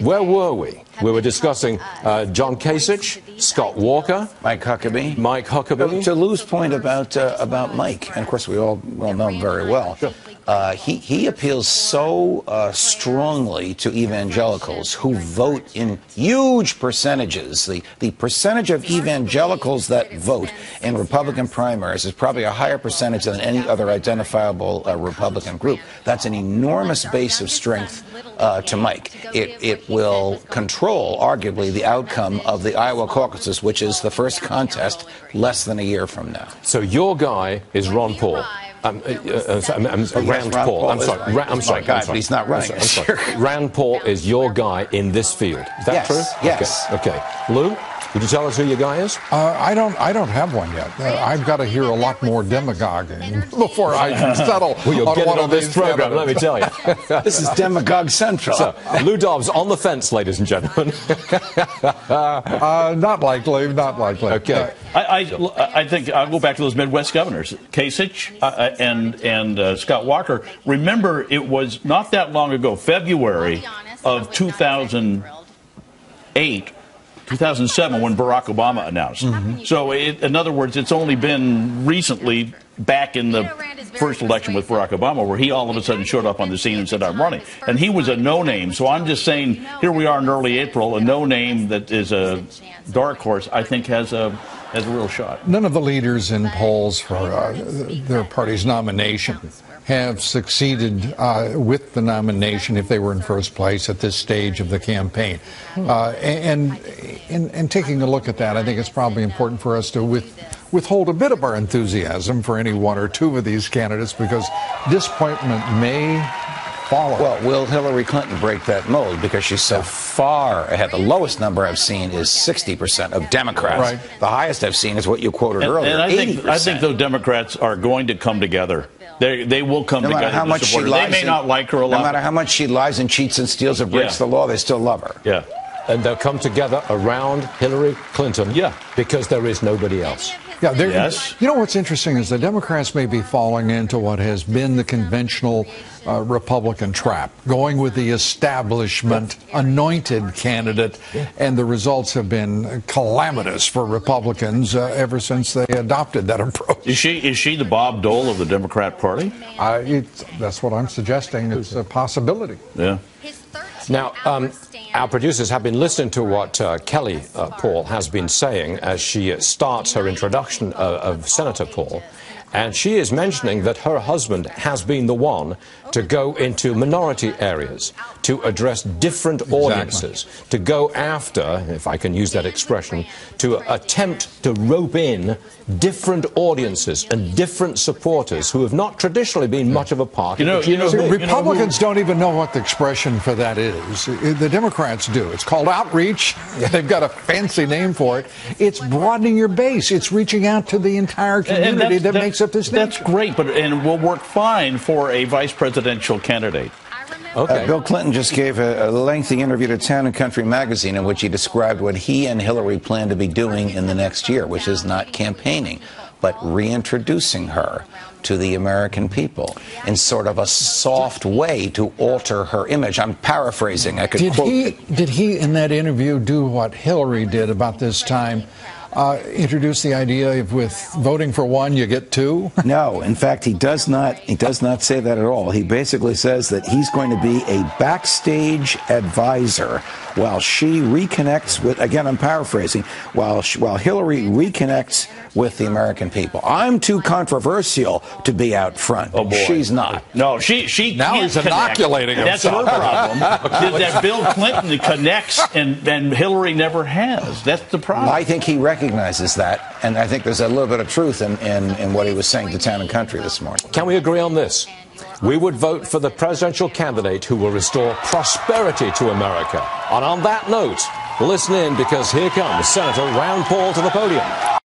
Where were we? We were discussing John Kasich, Scott Walker, Mike Huckabee. Mike Huckabee. To Lou's point about Mike, and of course we all know him very well. Sure. He appeals so strongly to evangelicals who vote in huge percentages. The percentage of evangelicals that vote in Republican primaries is probably a higher percentage than any other identifiable Republican group. That's an enormous base of strength to Mike. It will control, arguably, the outcome of the Iowa caucuses, which is the first contest less than a year from now. So your guy is Ron Paul. Rand Paul. I'm sorry. But he's not running. I'm sorry. Rand Paul is your guy in this field. Is that true? Yes. Okay. Lou, would you tell us who your guy is? I don't have one yet. I've got to hear a lot more demagoguing before I can settle on one of this program. Let me tell you, this is Demagogue Central. So, Lou Dobbs on the fence, ladies and gentlemen. Not likely. Not likely. Okay. I think I'll go back to those Midwest governors, Kasich and Scott Walker. Remember, it was not that long ago, February of 2008. 2007, when Barack Obama announced. So, in other words, it's only been recently, back in the first election with Barack Obama, where he all of a sudden showed up on the scene and said, I'm running. And he was a no-name. So I'm just saying, here we are in early April, a no-name that is a dark horse, I think has a real shot. None of the leaders in polls for their party's nomination have succeeded with the nomination if they were in first place at this stage of the campaign. And taking a look at that, I think it's probably important for us to withhold a bit of our enthusiasm for any one or two of these candidates, because disappointment may follow. Well, will Hillary Clinton break that mold because she's so far ahead? The lowest number I've seen is 60% of Democrats. Right. The highest I've seen is what you quoted earlier, and 80%. I think those Democrats are going to come together. They will come together. How much she lies, they may not like her a lot. No matter how much she lies and cheats and steals and breaks the law, they still love her. Yeah. And they'll come together around Hillary Clinton. Yeah. Because there is nobody else. Yeah, yes. You know what's interesting is the Democrats may be falling into what has been the conventional Republican trap, going with the establishment anointed candidate, and the results have been calamitous for Republicans ever since they adopted that approach. Is she the Bob Dole of the Democrat Party? That's what I'm suggesting. It's a possibility. Yeah. Now, our producers have been listening to what Kelly Paul has been saying as she starts her introduction of Senator Paul. And she is mentioning that her husband has been the one to go into minority areas, to address different audiences, to go after, if I can use that expression, to attempt to rope in different audiences and different supporters who have not traditionally been much of a part of the Republicans don't even know what the expression for that is. The Democrats do. It's called outreach. They've got a fancy name for it. It's broadening your base. It's reaching out to the entire community that makes up this nation. That's great, and will work fine for a vice presidential candidate. Okay. Bill Clinton just gave a lengthy interview to Town and Country magazine in which he described what he and Hillary plan to be doing in the next year, which is not campaigning, but reintroducing her to the American people in sort of a soft way to alter her image. I'm paraphrasing. I could quote. Did he, in that interview, do what Hillary did about this time? Introduce the idea of with voting for one, you get two? No, in fact, he does not say that at all. He basically says that he's going to be a backstage advisor while she reconnects with, again, I'm paraphrasing, while Hillary reconnects with the American people. I'm too controversial to be out front. Oh, boy. She's not. No, she now can't he's inoculating That's himself. her problem. That Bill Clinton connects and Hillary never has. That's the problem. I think he recognizes that, and I think there's a little bit of truth in what he was saying to Town and Country this morning. Can we agree on this? We would vote for the presidential candidate who will restore prosperity to America. And on that note, listen in, because here comes Senator Rand Paul to the podium.